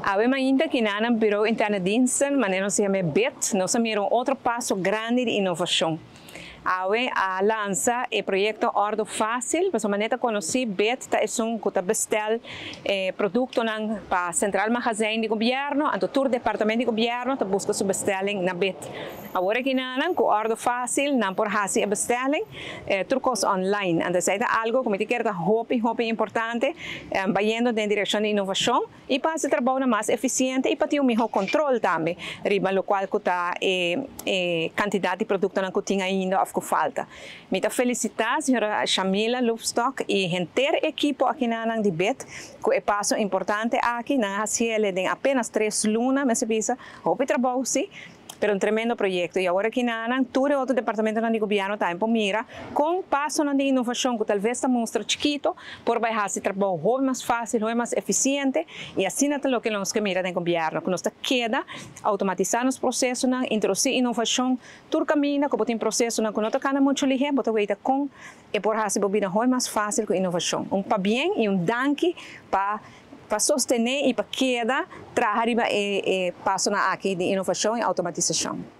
Ave ainda que na Bureau Interno de Diensten, mas não se chama BIT, nós temos outro passo grande de inovação. A lança o projeto Ordo Fácil, mas a maneira conheci BIT é um que bestel produto para Central Magazine de Governo, então todo departamento de governo busca sua bestelling na BIT. Agora que na com Ordo Fácil, não por fazer a bestelling, trucos online. Então é algo que me quer hope importante, indo na direção de inovação e para se trabalhar mais eficiente e para ter melhor controle também, riba lo qual que está quantidade de produto que tinha ainda que falta. Me felicitar a senhora Shamila Lupstock e a inteira equipe aqui na de BIT, que é passo importante aqui na CL de apenas 3 lunas, mas se pensa, hope trabalho sim, pero um tremendo projeto. E agora aqui na todo outro departamento de governo está em Pomira, com passo de inovação que talvez está mostra chiquito, por vai fazer trabalho mais fácil, mais eficiente, e assim é o que nós queremos no governo, que nós queda automatizar os processos, introduzir inovação, todo caminho, que tem processo que não está muito ligeiro, mas vai com e por fazer a vida mais fácil com inovação. Para bem e danke para sostener e para queda trabalhar e passo na aqui de inovação e automatização.